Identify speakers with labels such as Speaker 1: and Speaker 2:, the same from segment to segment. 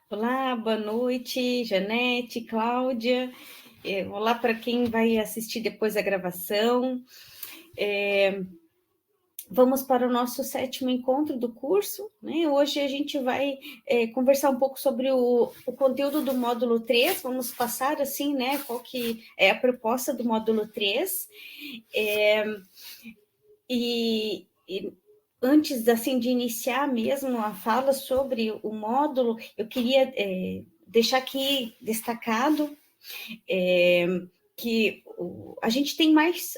Speaker 1: Olá, boa noite, Janete, Cláudia. Olá para quem vai assistir depois a gravação. Vamos para o nosso 7º encontro do curso, né? Hoje a gente vai conversar um pouco sobre o conteúdo do módulo 3. Vamos passar, assim, né, qual que é a proposta do módulo 3. E antes, assim, de iniciar mesmo a fala sobre o módulo, eu queria deixar aqui destacado que a gente tem mais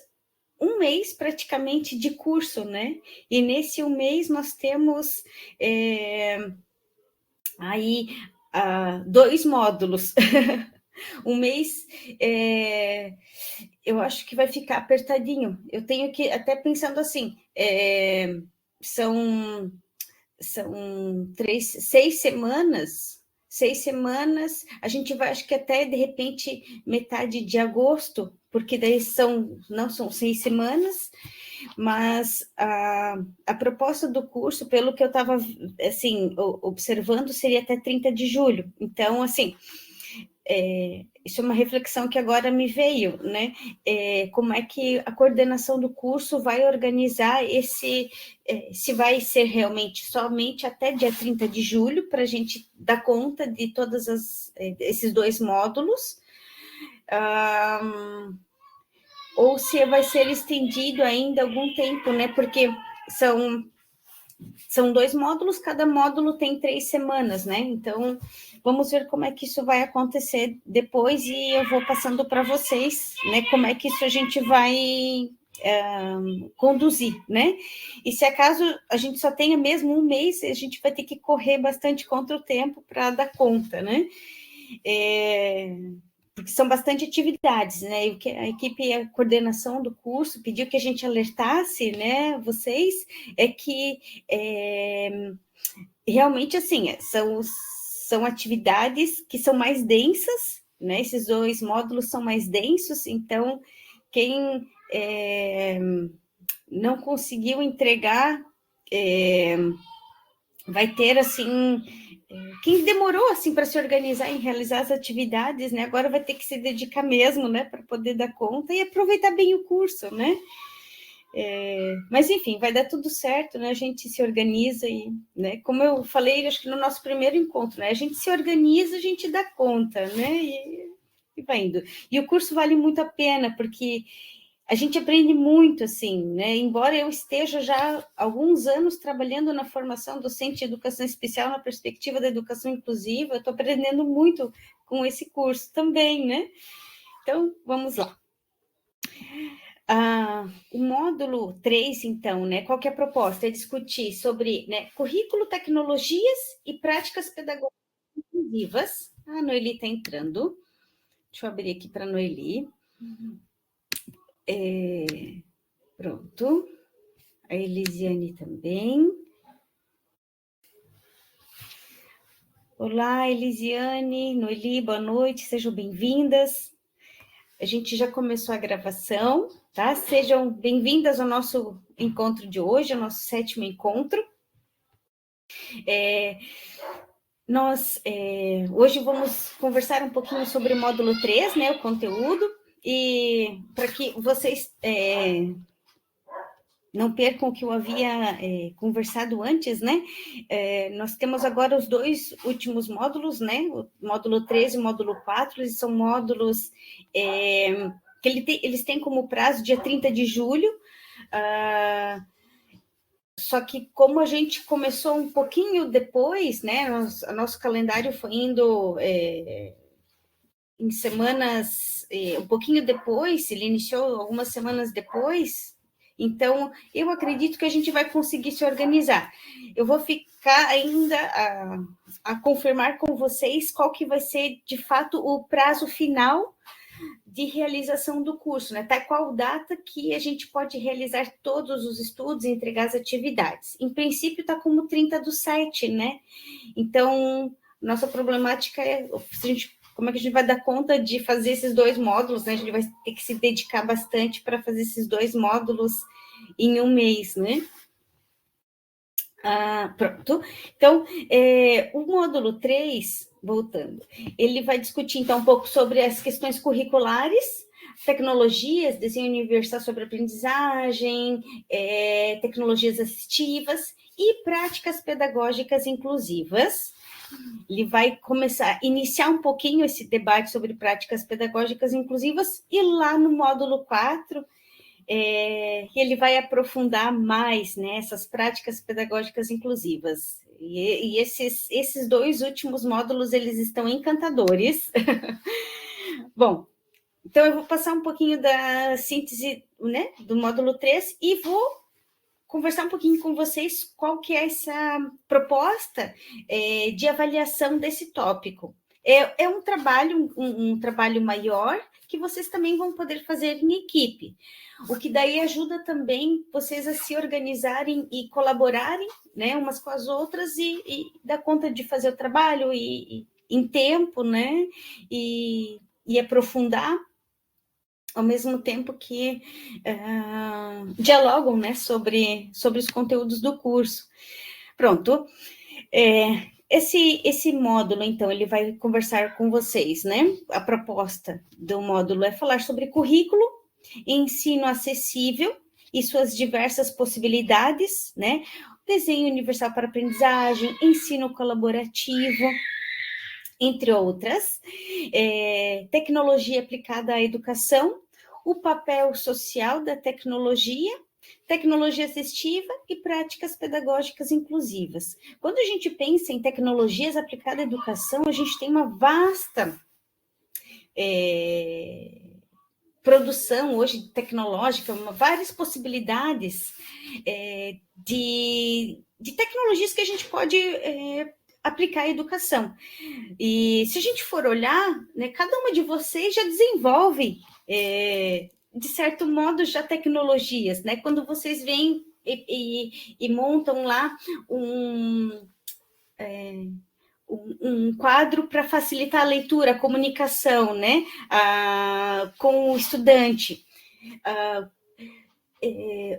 Speaker 1: um mês praticamente de curso, né? E nesse um mês nós temos aí 2 módulos. Um mês, eu acho que vai ficar apertadinho. Eu tenho que, até pensando assim, são 6 semanas, a gente vai, acho que até, de repente, metade de agosto, porque daí não são 6 semanas, mas a proposta do curso, pelo que eu estava, assim, observando, seria até 30 de julho. Então, assim, isso é uma reflexão que agora me veio, né? Como é que a coordenação do curso vai organizar se vai ser realmente somente até dia 30 de julho, para a gente dar conta de todos esses 2 módulos, ou se vai ser estendido ainda algum tempo, né? Porque são 2 módulos, cada módulo tem 3 semanas, né? Então, vamos ver como é que isso vai acontecer depois e eu vou passando para vocês, né? Como é que isso a gente vai conduzir, né? E se acaso a gente só tenha mesmo um mês, a gente vai ter que correr bastante contra o tempo para dar conta, né? Porque são bastante atividades, né? E o que a equipe, a coordenação do curso pediu que a gente alertasse, né, vocês, é que realmente, assim, são atividades que são mais densas, né? Esses 2 módulos são mais densos, então quem não conseguiu entregar vai ter, assim, quem demorou, assim, para se organizar em realizar as atividades, né, agora vai ter que se dedicar mesmo, né, para poder dar conta e aproveitar bem o curso, né. Mas, enfim, vai dar tudo certo, né, a gente se organiza e, né, como eu falei, acho que no nosso primeiro encontro, né, a gente se organiza, a gente dá conta, né, e vai indo. E o curso vale muito a pena, porque a gente aprende muito, assim, né? Embora eu esteja já há alguns anos trabalhando na formação docente de educação especial na perspectiva da educação inclusiva, eu estou aprendendo muito com esse curso também, né? Então, vamos lá. O módulo 3, então, né? Qual que é a proposta? É discutir sobre, né, currículo, tecnologias e práticas pedagógicas inclusivas. A Noeli está entrando. Deixa eu abrir aqui para a Noeli. Pronto. A Elisiane também. Olá, Elisiane, Noeli, boa noite, sejam bem-vindas. A gente já começou a gravação, tá? Sejam bem-vindas ao nosso encontro de hoje, ao nosso 7º encontro. Hoje vamos conversar um pouquinho sobre o módulo 3, né, o conteúdo, e para que vocês não percam o que eu havia conversado antes, né? Nós temos agora os 2 últimos módulos, né? O módulo 3 e o módulo 4, eles são módulos que eles têm como prazo dia 30 de julho, só que como a gente começou um pouquinho depois, né? Nosso calendário foi indo em semanas, um pouquinho depois, ele iniciou algumas semanas depois, então eu acredito que a gente vai conseguir se organizar. Eu vou ficar ainda a confirmar com vocês qual que vai ser, de fato, o prazo final de realização do curso, né? Até qual data que a gente pode realizar todos os estudos e entregar as atividades. Em princípio, está como 30/7, né? Então, nossa problemática é como é que a gente vai dar conta de fazer esses 2 módulos, né? A gente vai ter que se dedicar bastante para fazer esses 2 módulos em um mês, né? Pronto. Então, o módulo 3, voltando. Ele vai discutir, então, um pouco sobre as questões curriculares, tecnologias, desenho universal sobre aprendizagem, tecnologias assistivas e práticas pedagógicas inclusivas. Ele vai iniciar um pouquinho esse debate sobre práticas pedagógicas inclusivas, e lá no módulo 4, ele vai aprofundar mais, né, essas práticas pedagógicas inclusivas. E esses 2 últimos módulos, eles estão encantadores. Bom, então eu vou passar um pouquinho da síntese, né, do módulo 3 e vou conversar um pouquinho com vocês qual que é essa proposta de avaliação desse tópico. É um trabalho, um trabalho maior, que vocês também vão poder fazer em equipe, o que daí ajuda também vocês a se organizarem e colaborarem, né, umas com as outras, e dar conta de fazer o trabalho em tempo, né, e aprofundar, ao mesmo tempo que dialogam, né, sobre os conteúdos do curso. Pronto. Esse módulo, então, ele vai conversar com vocês, né? A proposta do módulo é falar sobre currículo, ensino acessível e suas diversas possibilidades, né? Desenho universal para aprendizagem, ensino colaborativo, entre outras, tecnologia aplicada à educação, o papel social da tecnologia, tecnologia assistiva e práticas pedagógicas inclusivas. Quando a gente pensa em tecnologias aplicadas à educação, a gente tem uma vasta produção hoje tecnológica, várias possibilidades de tecnologias que a gente pode aplicar à educação. E se a gente for olhar, né, cada uma de vocês já desenvolve, de certo modo, já tecnologias, né? Quando vocês vêm e montam lá um quadro para facilitar a leitura, a comunicação, né, com o estudante.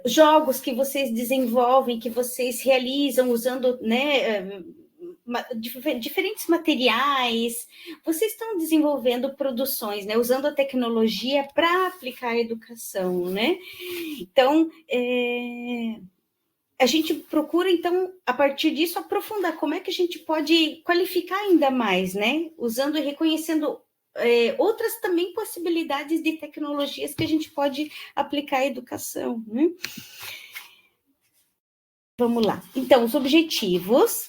Speaker 1: Jogos que vocês desenvolvem, que vocês realizam usando, né, diferentes materiais, vocês estão desenvolvendo produções, né, usando a tecnologia para aplicar a educação, né? Então, a gente procura, então, a partir disso, aprofundar como é que a gente pode qualificar ainda mais, né? Usando e reconhecendo outras também possibilidades de tecnologias que a gente pode aplicar à educação, né? Vamos lá. Então, os objetivos.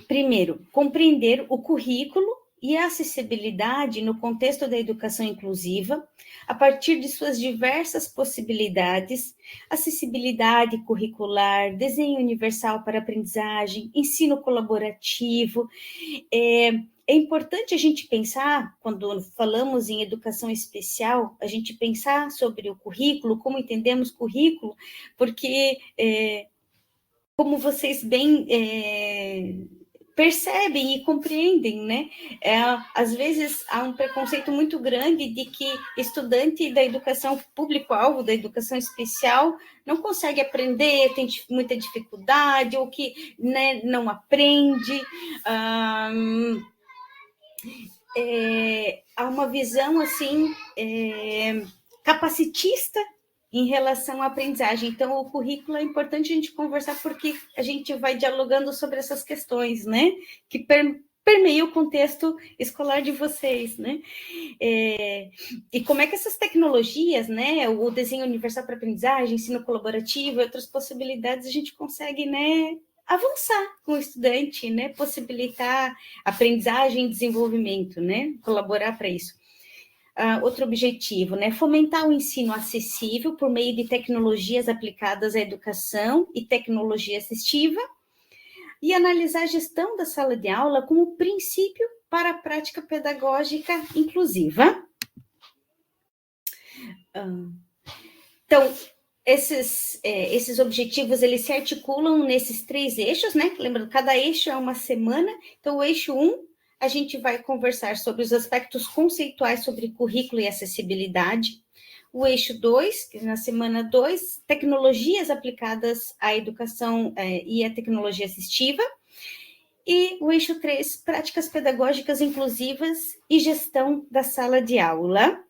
Speaker 1: Primeiro, compreender o currículo e a acessibilidade no contexto da educação inclusiva, a partir de suas diversas possibilidades, acessibilidade curricular, desenho universal para aprendizagem, ensino colaborativo. É importante a gente pensar, quando falamos em educação especial, a gente pensar sobre o currículo, como entendemos currículo, porque, como vocês bem percebem e compreendem, né? Às vezes há um preconceito muito grande de que estudante da educação, público-alvo da educação especial, não consegue aprender, tem muita dificuldade, ou que, né, não aprende. Há uma visão, assim, capacitista em relação à aprendizagem. Então, o currículo é importante a gente conversar, porque a gente vai dialogando sobre essas questões, né? Que permeiam o contexto escolar de vocês, né? E como é que essas tecnologias, né? O desenho universal para aprendizagem, ensino colaborativo e outras possibilidades, a gente consegue, né, avançar com o estudante, né? Possibilitar aprendizagem e desenvolvimento, né? Colaborar para isso. Outro objetivo, né? Fomentar o ensino acessível por meio de tecnologias aplicadas à educação e tecnologia assistiva, e analisar a gestão da sala de aula como princípio para a prática pedagógica inclusiva. Então, esses objetivos, eles se articulam nesses 3 eixos, né? Lembrando, cada eixo é uma semana. Então, o eixo 1, a gente vai conversar sobre os aspectos conceituais sobre currículo e acessibilidade. O eixo 2, que na semana 2, tecnologias aplicadas à educação e à tecnologia assistiva. E o eixo 3, práticas pedagógicas inclusivas e gestão da sala de aula.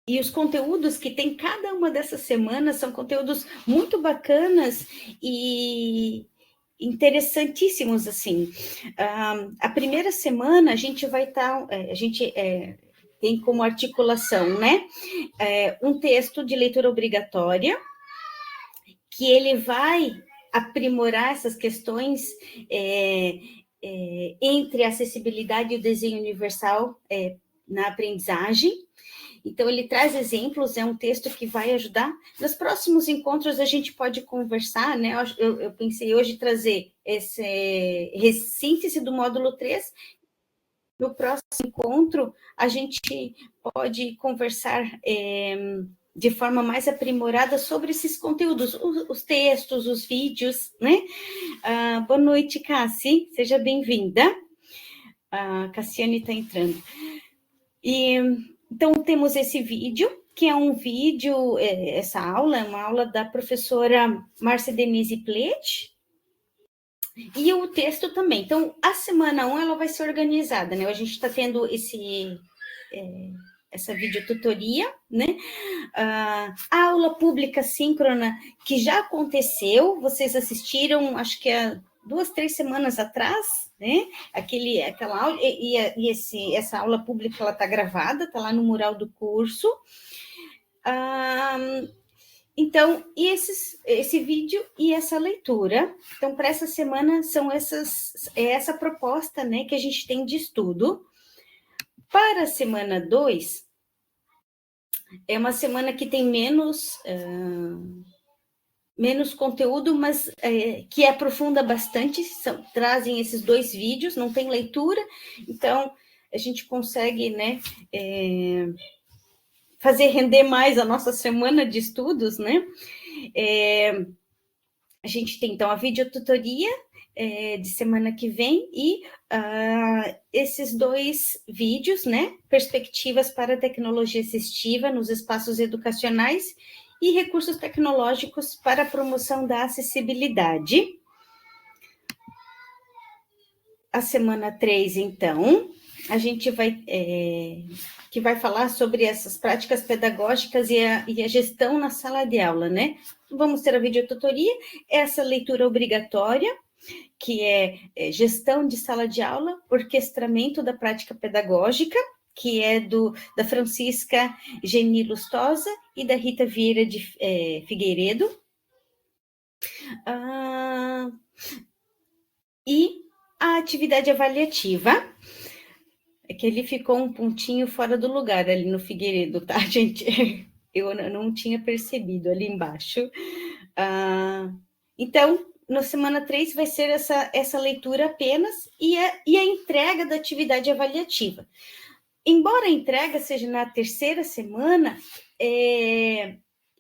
Speaker 1: E os conteúdos que tem cada uma dessas semanas são conteúdos muito bacanas e interessantíssimos, assim. A primeira semana a gente vai estar, tem como articulação, né, um texto de leitura obrigatória, que ele vai aprimorar essas questões entre a acessibilidade e o desenho universal na aprendizagem. Então, ele traz exemplos, é um texto que vai ajudar. Nos próximos encontros, a gente pode conversar, né? Eu pensei hoje trazer essa síntese do módulo 3. No próximo encontro, a gente pode conversar de forma mais aprimorada sobre esses conteúdos, os textos, os vídeos, né? Boa noite, Cassi, seja bem-vinda. A Cassiane está entrando. Então, temos esse vídeo, que é um vídeo, essa aula é uma aula da professora Márcia Denise Plete, e o texto também. Então, a semana 1, ela vai ser organizada, né? A gente está tendo essa videotutoria, né? A aula pública síncrona, que já aconteceu, vocês assistiram, acho que há 2, 3 semanas atrás, né? Aquela aula, essa aula pública, ela está gravada, está lá no mural do curso. Então, esse vídeo e essa leitura, então, para essa semana, essa proposta, né, que a gente tem de estudo. Para a semana 2, é uma semana que tem menos conteúdo, mas que aprofunda bastante, trazem esses 2 vídeos, não tem leitura, então a gente consegue, né, fazer render mais a nossa semana de estudos, né? A gente tem, então, a videotutoria de semana que vem e esses 2 vídeos, né? Perspectivas para a tecnologia assistiva nos espaços educacionais e recursos tecnológicos para a promoção da acessibilidade. A semana 3, então, a gente que vai falar sobre essas práticas pedagógicas e a gestão na sala de aula, né? Vamos ter a videotutoria, essa leitura obrigatória, que é gestão de sala de aula, orquestramento da prática pedagógica, que é da Francisca Geni Lustosa e da Rita Vieira de Figueiredo. E a atividade avaliativa, é que ele ficou um pontinho fora do lugar ali no Figueiredo, tá, gente? Eu não tinha percebido ali embaixo. Então, na semana 3 vai ser essa leitura apenas e a entrega da atividade avaliativa. Embora a entrega seja na 3ª semana,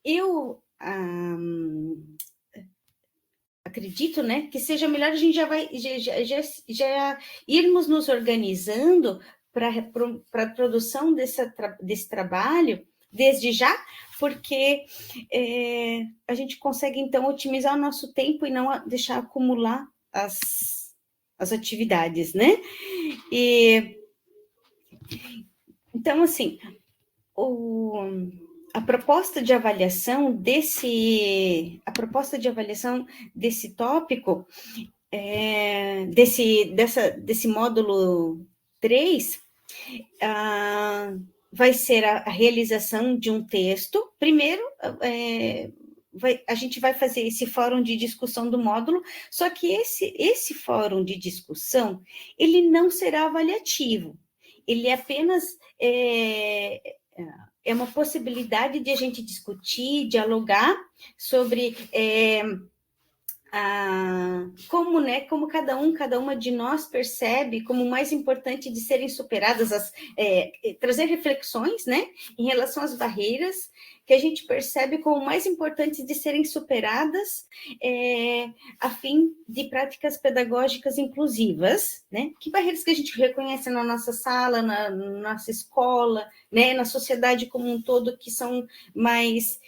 Speaker 1: eu acredito, né, que seja melhor a gente já irmos nos organizando para a produção desse trabalho desde já, porque a gente consegue, então, otimizar o nosso tempo e não deixar acumular as atividades, né? Então, assim, a proposta de avaliação desse tópico, desse módulo 3, vai ser a realização de um texto. Primeiro, a gente vai fazer esse fórum de discussão do módulo, só que esse fórum de discussão, ele não será avaliativo, ele é apenas uma possibilidade de a gente discutir, dialogar sobre como cada uma de nós percebe como mais importante de serem superadas, trazer reflexões, né, em relação às barreiras que a gente percebe como mais importantes de serem superadas a fim de práticas pedagógicas inclusivas, né? Que barreiras que a gente reconhece na nossa sala, na nossa escola, né, na sociedade como um todo, que são mais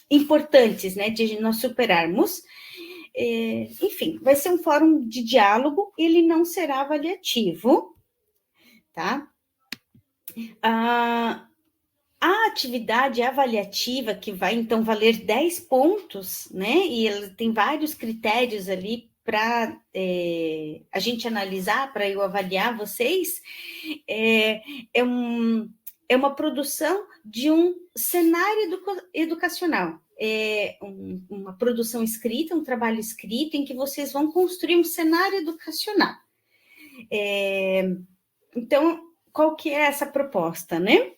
Speaker 1: importantes, né, de nós superarmos. Enfim, vai ser um fórum de diálogo, ele não será avaliativo, tá? A atividade avaliativa, que vai, então, valer 10 pontos, né? E ela tem vários critérios ali para a gente analisar, para eu avaliar vocês, é uma produção de um cenário educacional. Uma produção escrita, um trabalho escrito, em que vocês vão construir um cenário educacional. Então, qual que é essa proposta, né?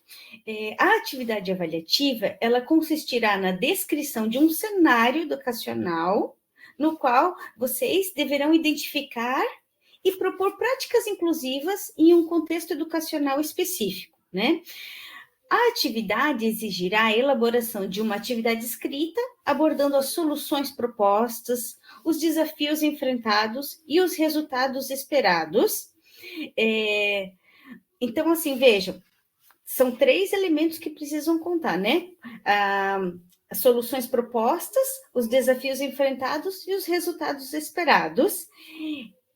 Speaker 1: A atividade avaliativa, ela consistirá na descrição de um cenário educacional, no qual vocês deverão identificar e propor práticas inclusivas em um contexto educacional específico, né? A atividade exigirá a elaboração de uma atividade escrita, abordando as soluções propostas, os desafios enfrentados e os resultados esperados. Então, assim, vejam, são 3 elementos que precisam contar, né? As soluções propostas, os desafios enfrentados e os resultados esperados.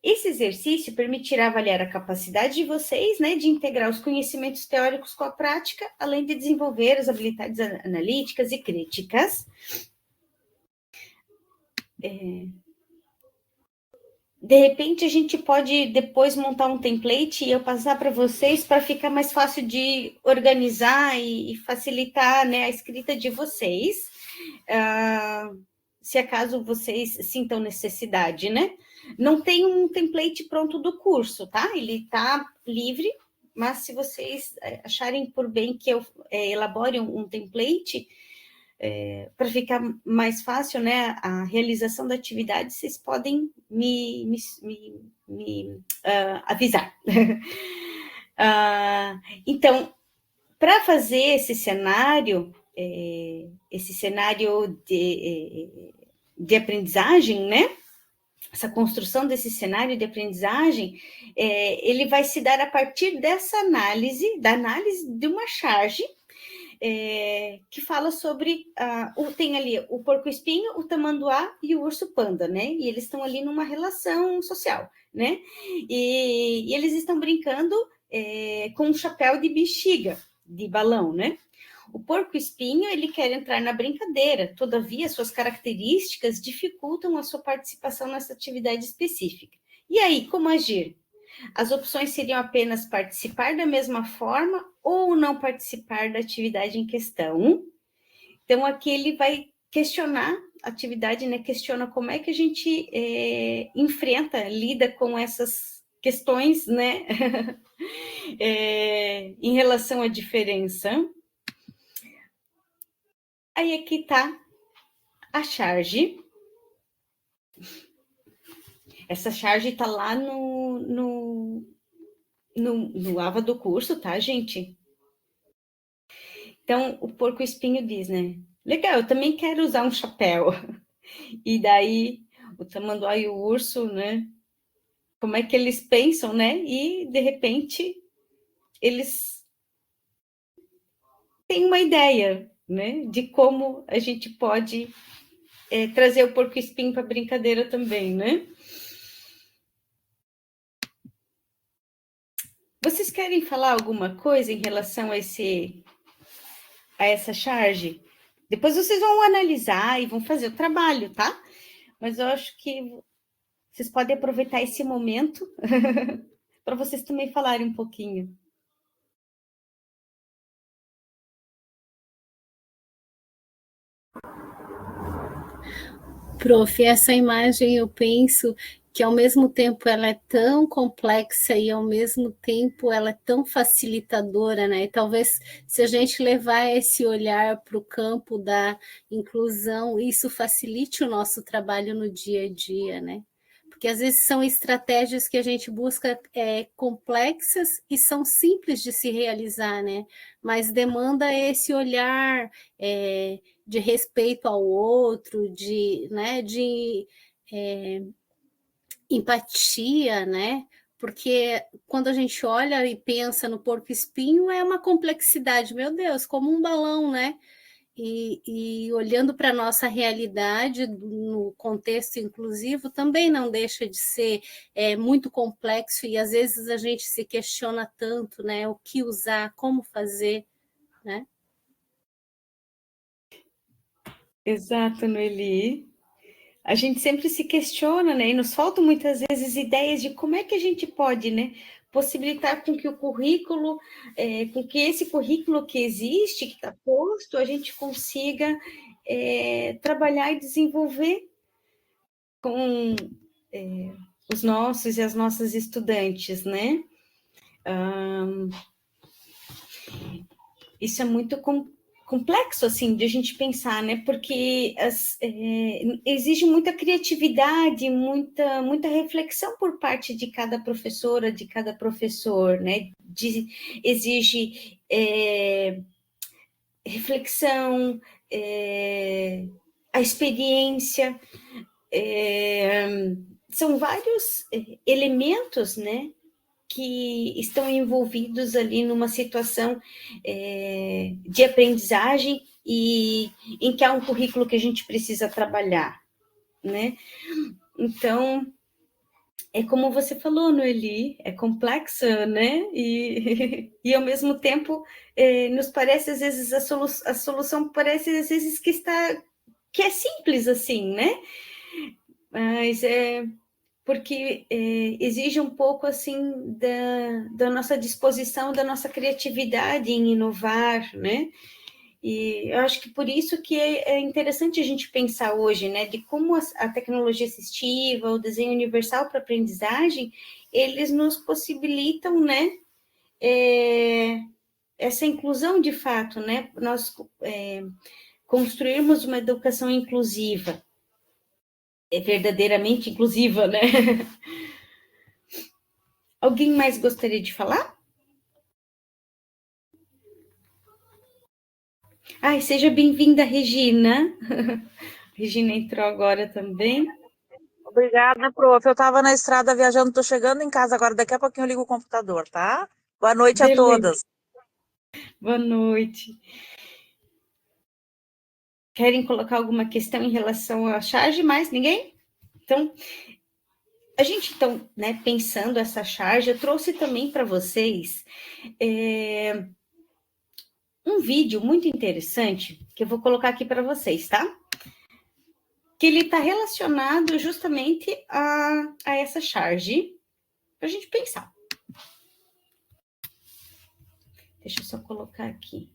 Speaker 1: Esse exercício permitirá avaliar a capacidade de vocês, né, de integrar os conhecimentos teóricos com a prática, além de desenvolver as habilidades analíticas e críticas. De repente, a gente pode depois montar um template e eu passar para vocês para ficar mais fácil de organizar e facilitar, né, a escrita de vocês, se acaso vocês sintam necessidade, né? Não tem um template pronto do curso, tá? Ele está livre, mas se vocês acharem por bem que eu elabore um template, para ficar mais fácil, né, a realização da atividade, vocês podem me avisar. Então, para fazer esse cenário de aprendizagem, né, essa construção desse cenário de aprendizagem, ele vai se dar a partir dessa análise, da análise de uma charge, que fala sobre, tem ali o porco-espinho, o tamanduá e o urso-panda, né? E eles estão ali numa relação social, né? E eles estão brincando com um chapéu de bexiga, de balão, né? O porco-espinho, ele quer entrar na brincadeira, todavia, suas características dificultam a sua participação nessa atividade específica. E aí, como agir? As opções seriam apenas participar da mesma forma ou não participar da atividade em questão. Então, aqui ele vai questionar a atividade, né? Questiona como é que a gente lida com essas questões, né? Em relação à diferença. Aí aqui está a charge. Essa charge está lá no AVA do curso, tá, gente? Então, o porco-espinho diz, né? Legal, eu também quero usar um chapéu. E daí, o tamanduá e o urso, né? Como é que eles pensam, né? E, de repente, eles têm uma ideia, né? De como a gente pode trazer o porco-espinho para a brincadeira também, né? Vocês querem falar alguma coisa em relação a essa charge? Depois vocês vão analisar e vão fazer o trabalho, tá? Mas eu acho que vocês podem aproveitar esse momento para vocês também falarem um pouquinho.
Speaker 2: Prof, essa imagem eu penso que ao mesmo tempo ela é tão complexa e ao mesmo tempo ela é tão facilitadora, né? E talvez se a gente levar esse olhar para o campo da inclusão, isso facilite o nosso trabalho no dia a dia, né? Porque às vezes são estratégias que a gente busca complexas e são simples de se realizar, né? Mas demanda esse olhar de respeito ao outro, né, de empatia, né? Porque quando a gente olha e pensa no porco-espinho, é uma complexidade, meu Deus, como um balão, né? e olhando para a nossa realidade no contexto inclusivo, também não deixa de ser muito complexo, e às vezes a gente se questiona tanto, né? O que usar, como fazer, né?
Speaker 1: Exato, Noeli. A gente sempre se questiona, né? E nos faltam muitas vezes ideias de como é que a gente pode, né? Possibilitar com que o currículo, com que esse currículo que existe, que está posto, a gente consiga trabalhar e desenvolver com os nossos e as nossas estudantes, né? Isso é muito complexo, assim, de a gente pensar, né? Porque exige muita criatividade, muita reflexão por parte de cada professora, de cada professor, né? Exige reflexão, a experiência, são vários elementos, né? Que estão envolvidos ali numa situação de aprendizagem e em que há um currículo que a gente precisa trabalhar, né? Então, é como você falou, Noeli, é complexa, né? E ao mesmo tempo, nos parece, às vezes, a solução parece, às vezes, que é simples assim, né? Mas porque exige um pouco assim da nossa disposição, da nossa criatividade em inovar, né? E eu acho que por isso que é interessante a gente pensar hoje, né, de como a tecnologia assistiva, o desenho universal para aprendizagem, eles nos possibilitam, né, essa inclusão de fato, né, nós construirmos uma educação inclusiva, verdadeiramente inclusiva, né? Alguém mais gostaria de falar? Ai, seja bem-vinda, Regina. Regina entrou agora também.
Speaker 3: Obrigada, prof. Eu estava na estrada viajando, estou chegando em casa agora. Daqui a pouquinho eu ligo o computador, tá? Boa noite a
Speaker 1: Beleza.
Speaker 3: todas.
Speaker 1: Boa noite. Querem colocar alguma questão em relação à charge? Mais ninguém? Então, a gente, então, né, pensando essa charge, eu trouxe também para vocês um vídeo muito interessante que eu vou colocar aqui para vocês, tá? Que ele está relacionado justamente a essa charge, para a gente pensar. Deixa eu só colocar aqui.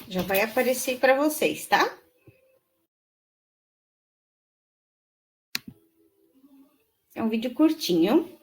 Speaker 1: Já vai aparecer para vocês, tá? É um vídeo curtinho.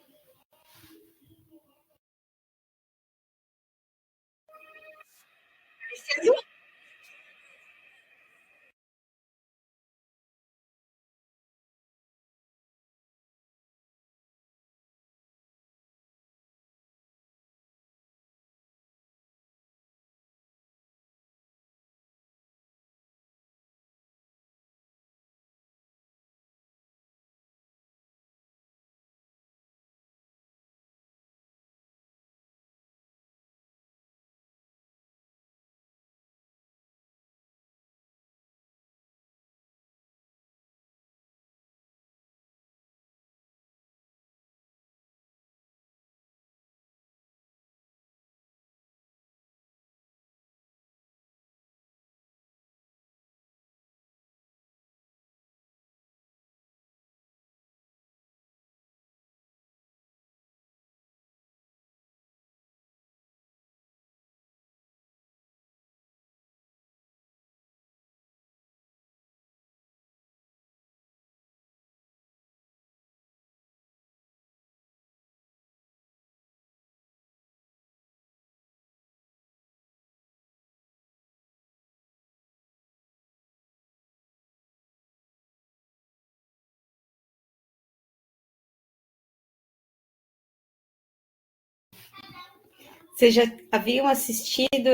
Speaker 1: Vocês já haviam assistido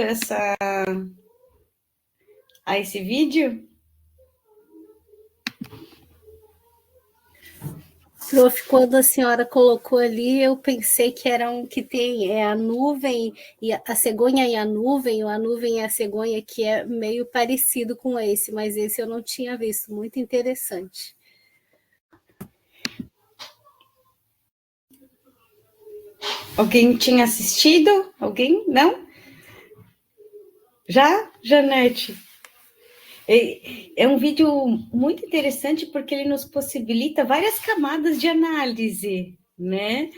Speaker 1: a esse vídeo?
Speaker 2: Prof, quando a senhora colocou ali, eu pensei que era um que tem a nuvem, e a cegonha e a nuvem, ou a nuvem e a cegonha, que é meio parecido com esse, mas esse eu não tinha visto, muito interessante.
Speaker 1: Alguém tinha assistido? Alguém? Não? Já, Janete? É um vídeo muito interessante porque ele nos possibilita várias camadas de análise, né?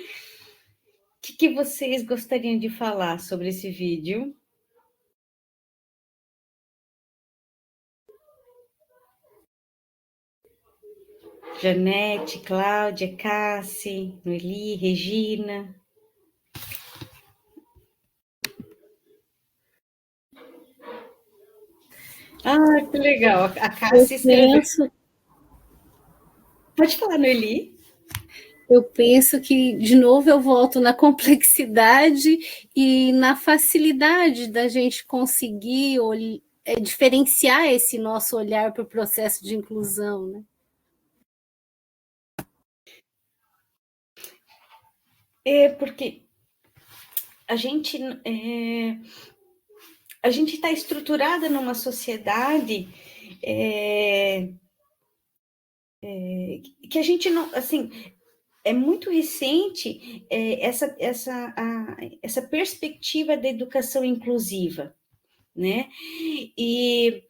Speaker 1: O que vocês gostariam de falar sobre esse vídeo? Janete, Cláudia, Cassi, Noeli, Regina. Ah, que legal. A Cassi escreveu. Pode falar, Noeli.
Speaker 2: Eu penso que, de novo, eu volto na complexidade e na facilidade da gente conseguir diferenciar esse nosso olhar para o processo de inclusão, né?
Speaker 1: Porque a gente está estruturada numa sociedade que a gente não, assim, é muito recente essa perspectiva da educação inclusiva, né? E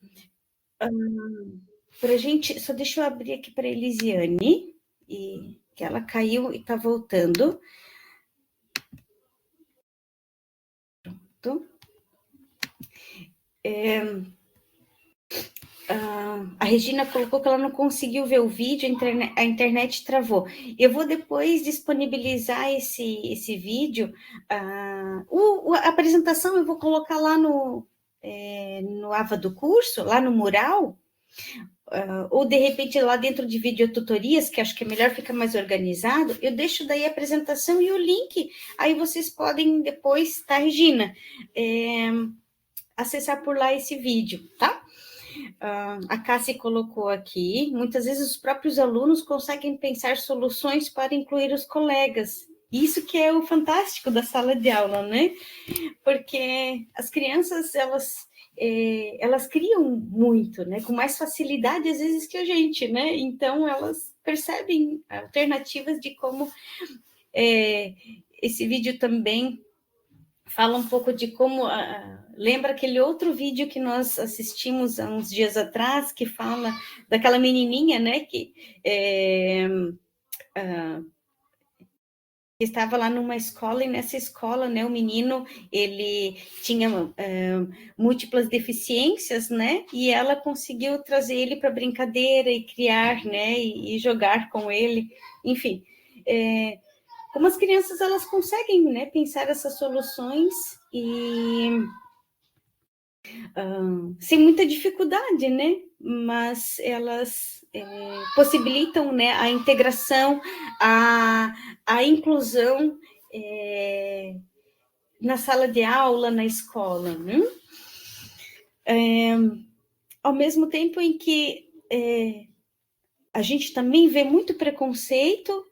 Speaker 1: para a gente, só deixa eu abrir aqui para a Elisiane, que ela caiu e está voltando. Pronto. A Regina colocou que ela não conseguiu ver o vídeo, a internet travou. Eu vou depois disponibilizar esse vídeo. A apresentação eu vou colocar lá no Ava do curso, lá no mural, ou de repente lá dentro de videotutorias, que acho que é melhor, fica mais organizado. Eu deixo daí a apresentação e o link, aí vocês podem depois, tá, Regina? Acessar por lá esse vídeo, tá? A Cássia colocou aqui, muitas vezes os próprios alunos conseguem pensar soluções para incluir os colegas. Isso que é o fantástico da sala de aula, né? Porque as crianças, elas criam muito, né? Com mais facilidade, às vezes, que a gente, né? Então, elas percebem alternativas de como esse vídeo também fala um pouco de como... lembra aquele outro vídeo que nós assistimos há uns dias atrás, que fala daquela menininha, né, que estava lá numa escola, e nessa escola, né, o menino, ele tinha múltiplas deficiências, né, e ela conseguiu trazer ele para brincadeira e criar, né, e jogar com ele, enfim... como as crianças, elas conseguem, né, pensar essas soluções e sem muita dificuldade, né, mas elas possibilitam, né, a integração, a inclusão na sala de aula, na escola, né? Ao mesmo tempo em que a gente também vê muito preconceito,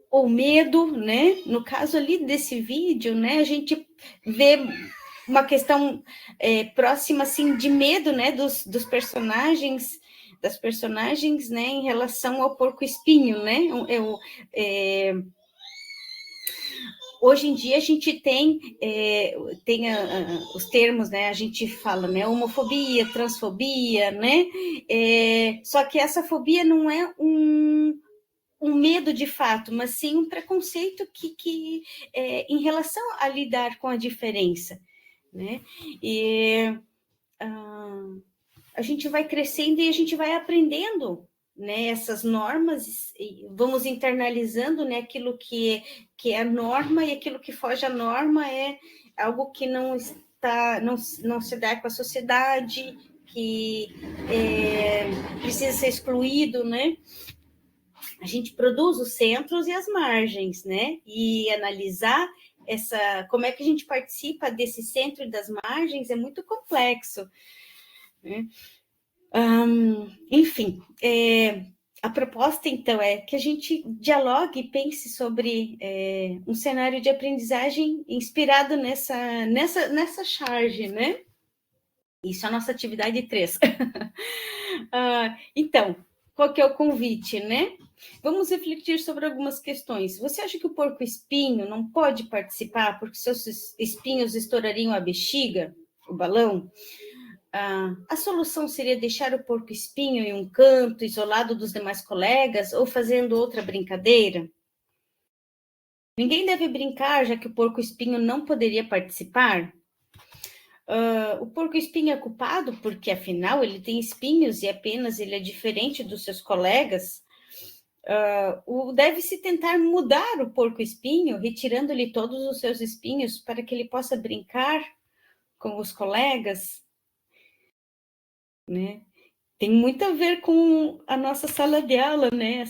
Speaker 1: ou medo, né? No caso ali desse vídeo, né? A gente vê uma questão próxima, assim, de medo, né? Dos personagens, das personagens, né? Em relação ao porco-espinho, né? Hoje em dia a gente tem os termos, né? A gente fala, né? Homofobia, transfobia, né? Só que essa fobia não é um medo de fato, mas sim um preconceito que em relação a lidar com a diferença, né? E a gente vai crescendo e a gente vai aprendendo, né, essas normas, e vamos internalizando, né, aquilo que é a norma, e aquilo que foge à norma é algo que não se dá com a sociedade, que precisa ser excluído, né? A gente produz os centros e as margens, né? E analisar como é que a gente participa desse centro e das margens é muito complexo, né? Enfim, A proposta, então, é que a gente dialogue e pense sobre um cenário de aprendizagem inspirado nessa charge, né? Isso é a nossa atividade 3. Então, qual que é o convite, né? Vamos refletir sobre algumas questões. Você acha que o porco-espinho não pode participar porque seus espinhos estourariam a bexiga, o balão? A solução seria deixar o porco-espinho em um canto, isolado dos demais colegas, ou fazendo outra brincadeira? Ninguém deve brincar, já que o porco-espinho não poderia participar? O porco-espinho é culpado porque, afinal, ele tem espinhos e apenas ele é diferente dos seus colegas? Deve-se tentar mudar o porco-espinho, retirando-lhe todos os seus espinhos para que ele possa brincar com os colegas? Né? Tem muito a ver com a nossa sala de aula, né?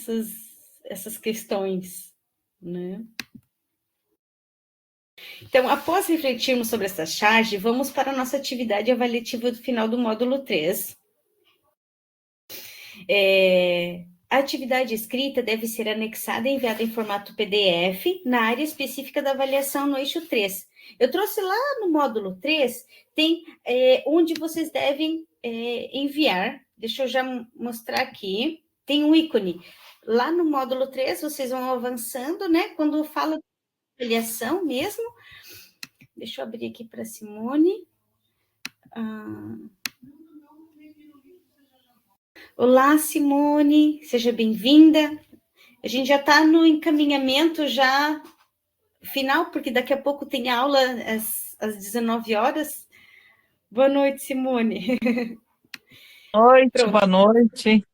Speaker 1: Essas questões, né? Então, após refletirmos sobre essa charge, vamos para a nossa atividade avaliativa do final do módulo 3. A atividade escrita deve ser anexada e enviada em formato PDF na área específica da avaliação no eixo 3. Eu trouxe lá no módulo 3, tem onde vocês devem enviar. Deixa eu já mostrar aqui. Tem um ícone. Lá no módulo 3, vocês vão avançando, né? Quando fala de avaliação mesmo. Deixa eu abrir aqui para a Simone. Olá, Simone. Seja bem-vinda. A gente já está no encaminhamento já final, porque daqui a pouco tem aula às 19 horas. Boa noite, Simone.
Speaker 3: Noite, boa noite.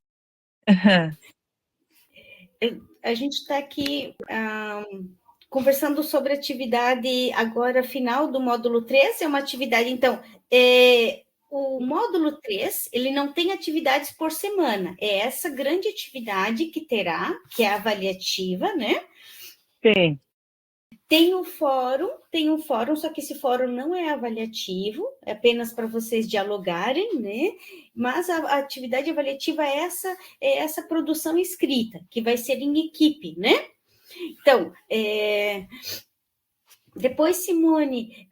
Speaker 1: A gente está aqui conversando sobre a atividade agora final do módulo 3, é uma atividade, então, o módulo 3, ele não tem atividades por semana, é essa grande atividade que terá, que é a avaliativa, né?
Speaker 3: Sim.
Speaker 1: Tem um fórum, só que esse fórum não é avaliativo, é apenas para vocês dialogarem, né? Mas a atividade avaliativa é essa produção escrita, que vai ser em equipe, né? Então, depois, Simone,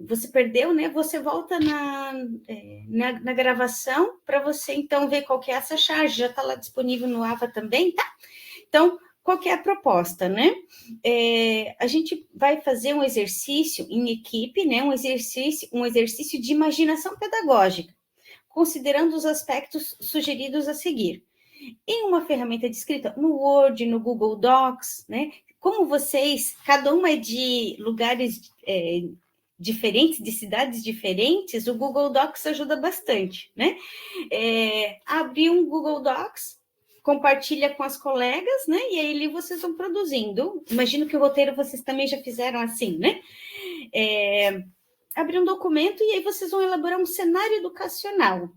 Speaker 1: você perdeu, né? Você volta na gravação para você, então, ver qual que é essa charge, já está lá disponível no AVA também, tá? Então, qual que é a proposta, né? A gente vai fazer um exercício em equipe, né? Um exercício de imaginação pedagógica, considerando os aspectos sugeridos a seguir. Em uma ferramenta de escrita, no Word, no Google Docs, né? Como vocês, cada uma é de lugares diferentes, de cidades diferentes, o Google Docs ajuda bastante, né? Abrir um Google Docs, compartilha com as colegas, né? E aí ali vocês vão produzindo. Imagino que o roteiro vocês também já fizeram assim, né? Abrir um documento e aí vocês vão elaborar um cenário educacional,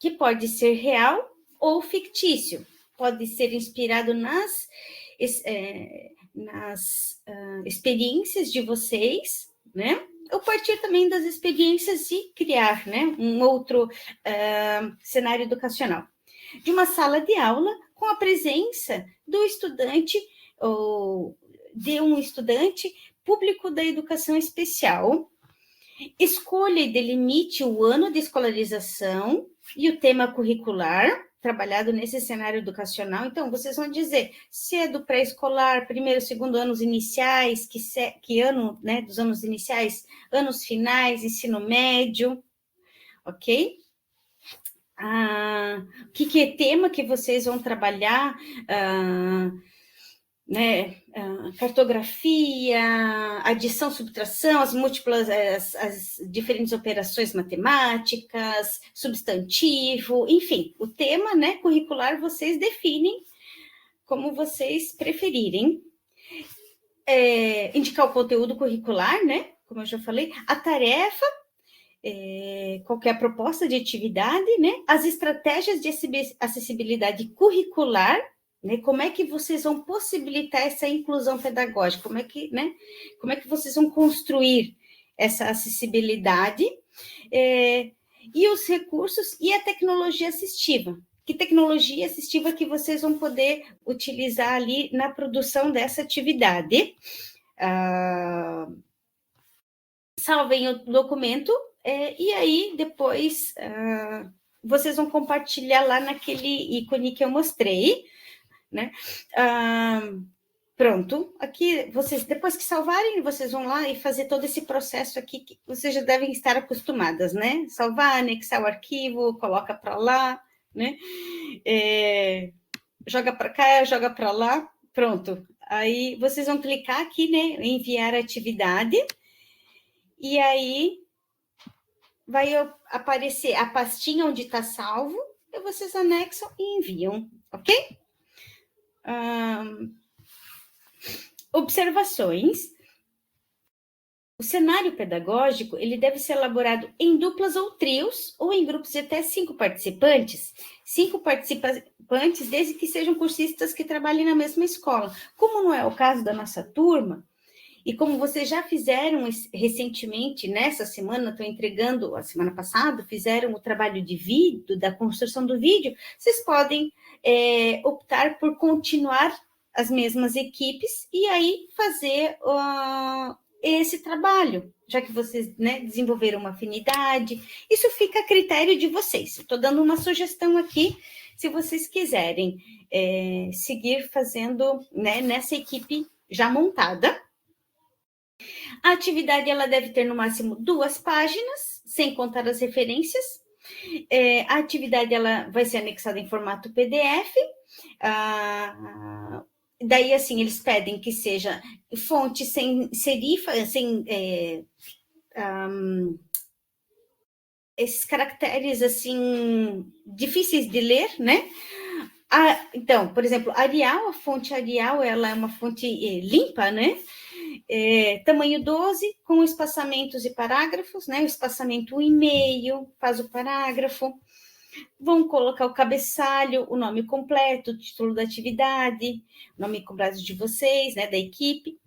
Speaker 1: que pode ser real ou fictício. Pode ser inspirado nas experiências de vocês, né? Ou partir também das experiências e criar, né? Um outro cenário educacional. De uma sala de aula com a presença do estudante ou de um estudante público da educação especial. Escolha e delimite o ano de escolarização e o tema curricular trabalhado nesse cenário educacional. Então, vocês vão dizer se é do pré-escolar, primeiro, segundo anos iniciais, que ano, né, dos anos iniciais, anos finais, ensino médio, ok? Que é tema que vocês vão trabalhar, né? Cartografia, adição, subtração, as diferentes operações matemáticas, substantivo, enfim, o tema, né, curricular vocês definem como vocês preferirem. Indicar o conteúdo curricular, né? Como eu já falei, a tarefa, qualquer proposta de atividade, né? As estratégias de acessibilidade curricular, né? Como é que vocês vão possibilitar essa inclusão pedagógica? Como é que vocês vão construir essa acessibilidade? E os recursos e a tecnologia assistiva. que tecnologia assistiva que vocês vão poder utilizar ali na produção dessa atividade. Salvem o documento e aí depois vocês vão compartilhar lá naquele ícone que eu mostrei, né? Pronto, aqui vocês, depois que salvarem, vocês vão lá e fazer todo esse processo aqui que vocês já devem estar acostumadas, né? Salvar, anexar o arquivo, coloca para lá, né? Joga para cá, joga para lá, pronto. Aí vocês vão clicar aqui, né? Enviar atividade, e aí vai aparecer a pastinha onde está salvo, e vocês anexam e enviam, ok? Observações. O cenário pedagógico, ele deve ser elaborado em duplas ou trios, ou em grupos de até 5 participantes. 5 participantes, desde que sejam cursistas que trabalhem na mesma escola. Como não é o caso da nossa turma, e como vocês já fizeram recentemente, nessa semana, estou entregando, a semana passada, fizeram o trabalho de vídeo, da construção do vídeo, vocês podem optar por continuar as mesmas equipes e aí fazer esse trabalho, já que vocês, né, desenvolveram uma afinidade. Isso fica a critério de vocês. Estou dando uma sugestão aqui, se vocês quiserem seguir fazendo, né, nessa equipe já montada. A atividade ela deve ter no máximo 2 páginas, sem contar as referências. A atividade ela vai ser anexada em formato PDF. Daí, assim, eles pedem que seja fonte sem serifa, sem esses caracteres, assim, difíceis de ler, né? Então, por exemplo, Arial, a fonte Arial, ela é uma fonte limpa, né? Tamanho 12, com espaçamentos e parágrafos, né? O espaçamento 1,5 faz o parágrafo. Vão colocar o cabeçalho, o nome completo, o título da atividade, o nome completo de vocês, né? Da equipe.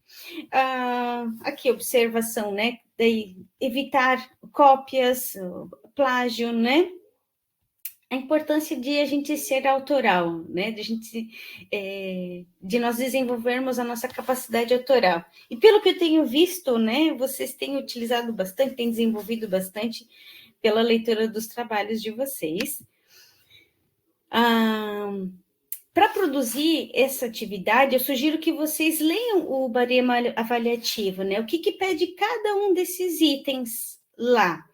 Speaker 1: Aqui, observação, né? Daí, evitar cópias, plágio, né? A importância de a gente ser autoral, né? De nós desenvolvermos a nossa capacidade autoral. E pelo que eu tenho visto, né? Vocês têm utilizado bastante, têm desenvolvido bastante pela leitura dos trabalhos de vocês. Para produzir essa atividade, eu sugiro que vocês leiam o barema avaliativo, né? O que pede cada um desses itens lá.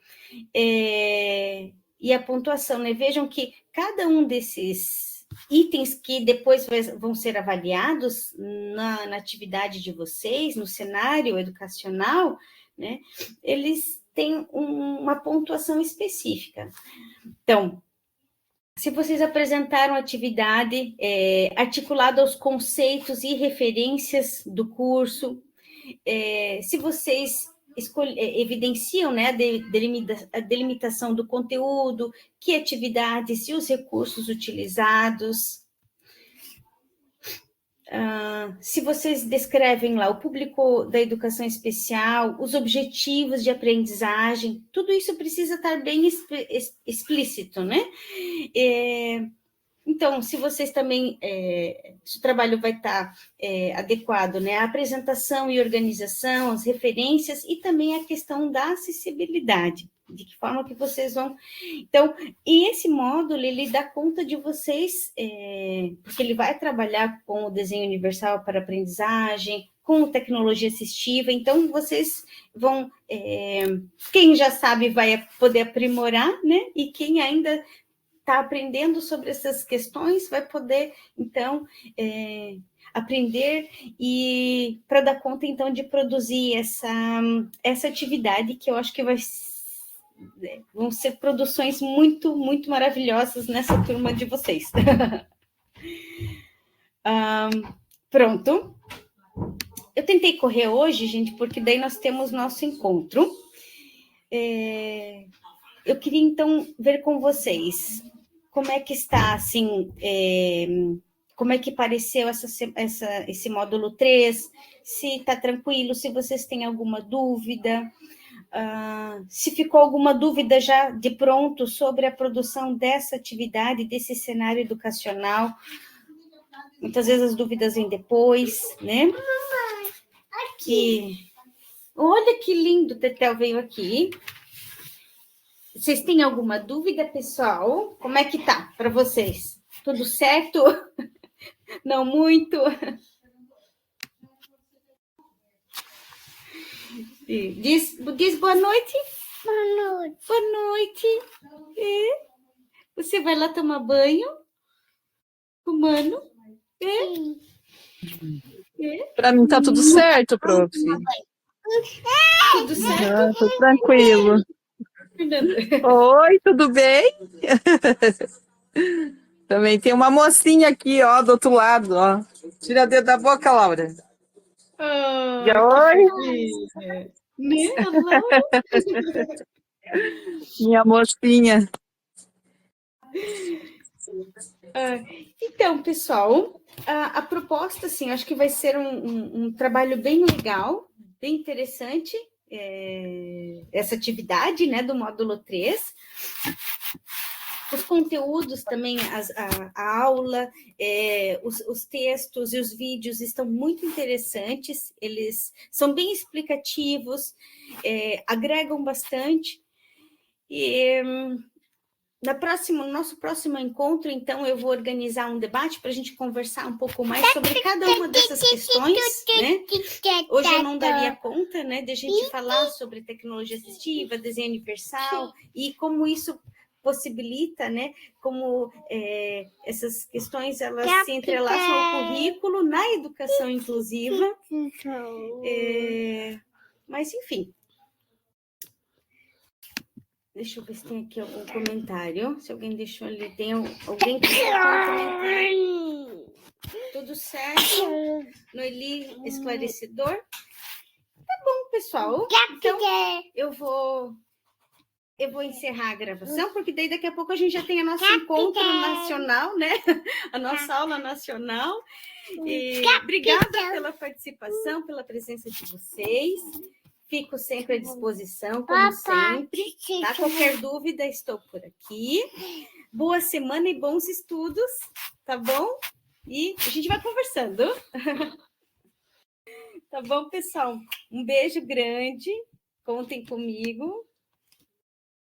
Speaker 1: E a pontuação, né? Vejam que cada um desses itens que depois vão ser avaliados na atividade de vocês, no cenário educacional, né? Eles têm uma pontuação específica. Então, se vocês apresentaram atividade articulada aos conceitos e referências do curso, se vocês evidenciam, né, a delimitação do conteúdo, que atividades e os recursos utilizados. Se vocês descrevem lá o público da educação especial, os objetivos de aprendizagem, tudo isso precisa estar bem explícito, né? Então, se vocês também, se o trabalho vai estar adequado, né? A apresentação e organização, as referências e também a questão da acessibilidade, de que forma que vocês vão... Então, e esse módulo, ele dá conta de vocês, porque ele vai trabalhar com o desenho universal para aprendizagem, com tecnologia assistiva, então vocês vão... quem já sabe vai poder aprimorar, né? E quem ainda... está aprendendo sobre essas questões, vai poder, então, aprender e para dar conta, então, de produzir essa atividade que eu acho que vão ser produções muito, muito maravilhosas nessa turma de vocês. Pronto. Eu tentei correr hoje, gente, porque daí nós temos nosso encontro. Eu queria, então, ver com vocês como é que está, assim, como é que pareceu esse módulo 3, se está tranquilo, se vocês têm alguma dúvida. se ficou alguma dúvida já de pronto sobre a produção dessa atividade, desse cenário educacional. Muitas vezes as dúvidas vêm depois, né? Olha que lindo, Tetel veio aqui. Vocês têm alguma dúvida, pessoal? Como é que tá para vocês? Tudo certo? Não muito? Diz boa noite.
Speaker 4: Boa noite.
Speaker 1: Boa noite. Você vai lá tomar banho? Com o Mano?
Speaker 4: Sim.
Speaker 3: Para mim tá tudo certo, prof.
Speaker 1: Tudo certo?
Speaker 3: Tô tranquilo. Oi, tudo bem? Também tem uma mocinha aqui, ó, do outro lado, ó. Tira o dedo da boca, Laura. Oi.
Speaker 1: Né, Laura?
Speaker 3: Minha mocinha.
Speaker 1: Então, pessoal, a proposta, assim, acho que vai ser um trabalho bem legal, bem interessante, essa atividade, né, do módulo 3. Os conteúdos também, a aula, os textos e os vídeos estão muito interessantes, eles são bem explicativos, agregam bastante. E no nosso próximo encontro, então, eu vou organizar um debate para a gente conversar um pouco mais sobre cada uma dessas questões, né? Hoje eu não daria conta, né, de a gente falar sobre tecnologia assistiva, desenho universal e como isso possibilita, né, como essas questões elas se entrelaçam ao currículo na educação inclusiva. Mas, enfim. Deixa eu ver se tem aqui algum comentário. Se alguém deixou ali, tem alguém que deixou um comentário. Tudo certo? Noeli, esclarecedor? Tá bom, pessoal. Então, eu vou encerrar a gravação, porque daí daqui a pouco a gente já tem o nosso encontro nacional, né? A nossa aula nacional. E obrigada pela participação, pela presença de vocês. Fico sempre à disposição, como sempre. Tá? Qualquer dúvida, estou por aqui. Boa semana e bons estudos, tá bom? E a gente vai conversando. Tá bom, pessoal? Um beijo grande. Contem comigo.